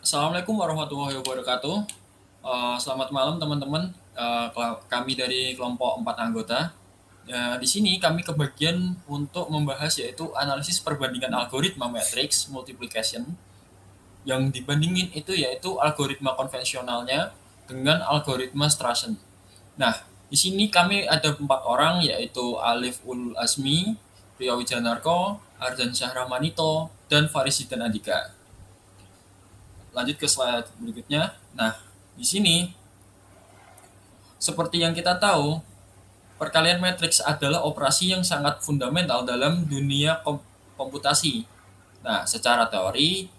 Assalamualaikum warahmatullahi wabarakatuh. Selamat malam teman-teman. Kami dari kelompok 4 anggota. Di sini kami kebagian untuk membahas yaitu analisis perbandingan algoritma matrix multiplication. Yang dibandingin itu yaitu algoritma konvensionalnya dengan algoritma Strassen. Nah, di sini kami ada 4 orang yaitu Alif Ulul Azmi, Ria Wijanarko, Ardan Syahramanito, dan Farisidan Andika. Lanjut ke slide berikutnya. Nah, di sini seperti yang kita tahu, perkalian matriks adalah operasi yang sangat fundamental dalam dunia komputasi. Nah, secara teori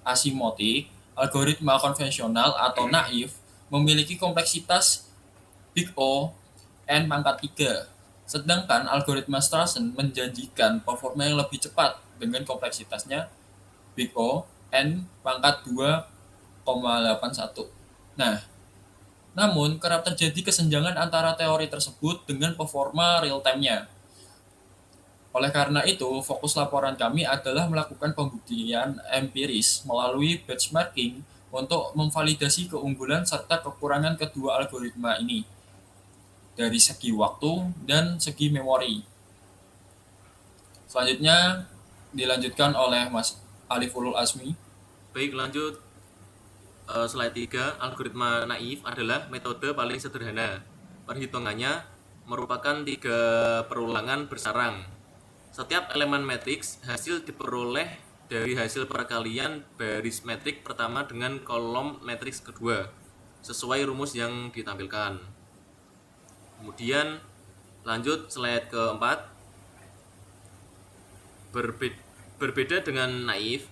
asimotik, algoritma konvensional atau naif memiliki kompleksitas big O n pangkat 3. Sedangkan algoritma Strassen menjanjikan performa yang lebih cepat dengan kompleksitasnya big O n pangkat 2,81. Nah, namun kerap terjadi kesenjangan antara teori tersebut dengan performa real time-nya. Oleh karena itu, fokus laporan kami adalah melakukan pembuktian empiris melalui benchmarking untuk memvalidasi keunggulan serta kekurangan kedua algoritma ini dari segi waktu dan segi memori. Selanjutnya dilanjutkan oleh Mas Alif Ulul Azmi. Baik, lanjut. Slide 3, algoritma naif adalah metode paling sederhana. Perhitungannya merupakan 3 perulangan bersarang. Setiap elemen matriks hasil diperoleh dari hasil perkalian baris metrik pertama dengan kolom matriks kedua, sesuai rumus yang ditampilkan. Kemudian lanjut slide keempat. Berbeda dengan naif,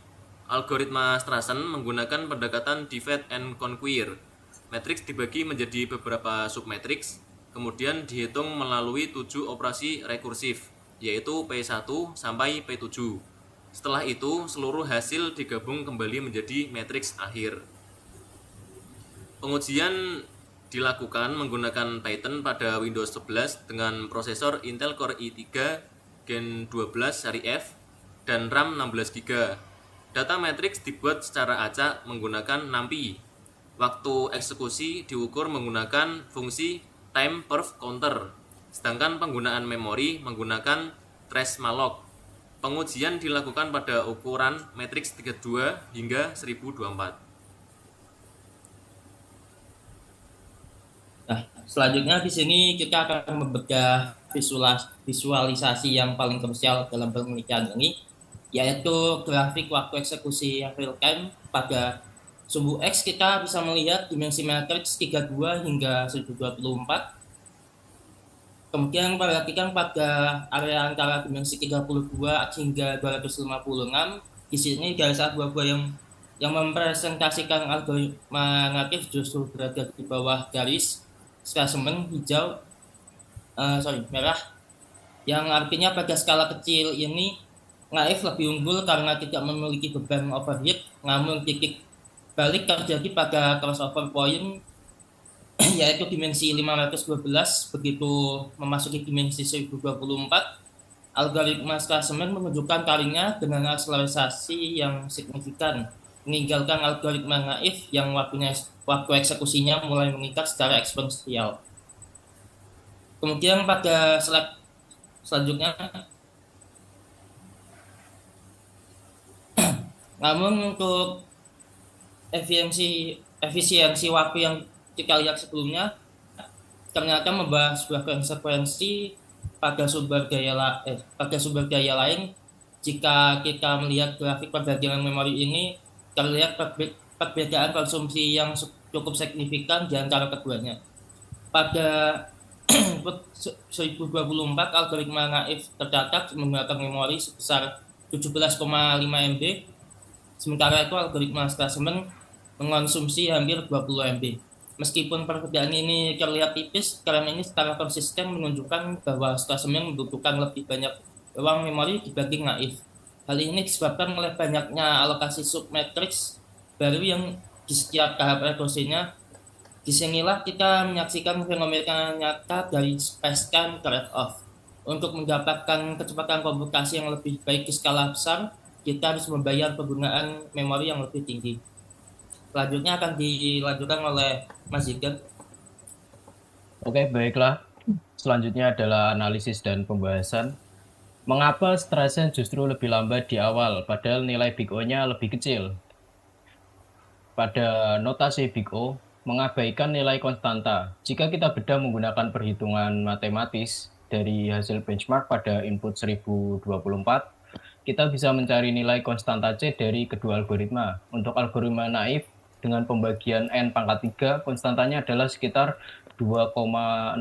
algoritma Strassen menggunakan pendekatan divide and conquer. Matriks dibagi menjadi beberapa submatriks, kemudian dihitung melalui 7 operasi rekursif, yaitu P1 sampai P7. Setelah itu, seluruh hasil digabung kembali menjadi matriks akhir. Pengujian dilakukan menggunakan Python pada Windows 11 dengan prosesor Intel Core i3 Gen 12 seri F dan RAM 16GB. Data matriks dibuat secara acak menggunakan NumPy. Waktu eksekusi diukur menggunakan fungsi time perf counter, sedangkan penggunaan memori menggunakan trace malloc. Pengujian dilakukan pada ukuran matriks 32 hingga 1024. Nah, selanjutnya di sini kita akan membedah visualisasi yang paling krusial dalam penelitian ini, yaitu grafik waktu eksekusi yang real time. Pada sumbu X kita bisa melihat dimensi matriks 32 hingga 1024. Kemudian perhatikan pada area antara dimensi 32 hingga 256. Di sini garis abu-abu yang mempresentasikan algoritma natif justru berada di bawah garis spesimen hijau, merah, yang artinya pada skala kecil ini naif lebih unggul karena tidak memiliki beban overhead, namun titik balik terjadi pada crossover point yaitu dimensi 512. Begitu memasuki dimensi 1024, algoritma Strassen menunjukkan taringnya dengan akselerasi yang signifikan, meninggalkan algoritma naif yang waktu eksekusinya mulai meningkat secara eksponensial. Kemudian pada slide selanjutnya, namun untuk efisiensi waktu yang kita lihat sebelumnya, ternyata membahas sebuah konsekuensi pada sumber daya lain. Jika kita melihat grafik perbandingan memori ini, terlihat perbedaan konsumsi yang cukup signifikan di antara keduanya. Pada 1024, algoritma naif tercatat menggunakan memori sebesar 17,5 MB, sementara itu algoritma Strassen mengonsumsi hampir 20 MB. Meskipun perbedaan ini terlihat tipis, tren ini secara konsisten menunjukkan bahwa Strassen membutuhkan lebih banyak ruang memori dibanding naif. Hal ini disebabkan oleh banyaknya alokasi submatriks baru yang di setiap tahap rekursinya. Disinilah kita menyaksikan fenomena nyata dari space-time trade-off. Untuk mendapatkan kecepatan komputasi yang lebih baik di skala besar, kita harus membayar penggunaan memori yang lebih tinggi. Selanjutnya akan dilanjutkan oleh Mas Zikir. Oke, baiklah. Selanjutnya adalah analisis dan pembahasan. Mengapa Streisand justru lebih lambat di awal, padahal nilai Big O-nya lebih kecil? Pada notasi Big O, mengabaikan nilai konstanta. Jika kita bedah menggunakan perhitungan matematis dari hasil benchmark pada input 1024, kita bisa mencari nilai konstanta C dari kedua algoritma. Untuk algoritma naif, dengan pembagian N pangkat 3, konstantanya adalah sekitar 2,07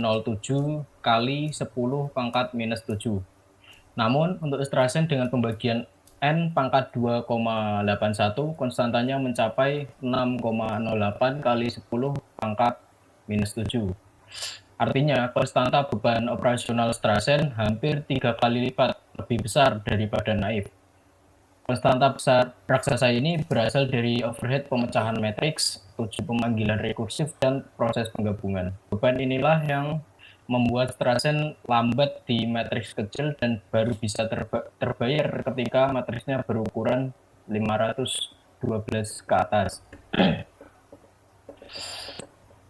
kali 10 pangkat minus 7. Namun, untuk Streisand dengan pembagian N pangkat 2,81, konstantanya mencapai 6,08 kali 10 pangkat minus 7. Artinya, konstanta beban operasional Streisand hampir 3 kali lipat lebih besar daripada naif. Konstanta besar raksasa ini berasal dari overhead pemecahan matriks, tujuh pemanggilan rekursif, dan proses penggabungan. Beban inilah yang membuat Streisand lambat di matriks kecil dan baru bisa terbayar ketika matriksnya berukuran 512 ke atas.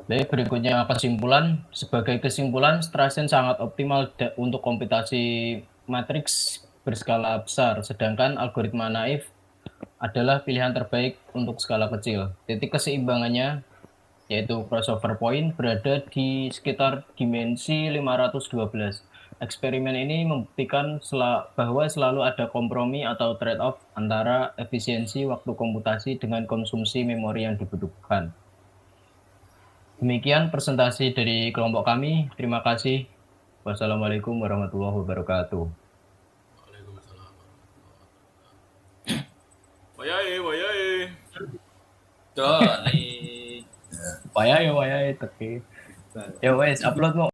Jadi berikutnya kesimpulan. Sebagai kesimpulan, Streisand sangat optimal untuk komputasi matriks berskala besar, sedangkan algoritma naif adalah pilihan terbaik untuk skala kecil. Titik keseimbangannya, yaitu crossover point, berada di sekitar dimensi 512. Eksperimen ini membuktikan bahwa selalu ada kompromi atau trade-off antara efisiensi waktu komputasi dengan konsumsi memori yang dibutuhkan. Demikian presentasi dari kelompok kami. Terima kasih. Wassalamualaikum warahmatullahi wabarakatuh. Waalaikumsalam. Wayai. Don. Wayai, teki. Ya wes, upload mo.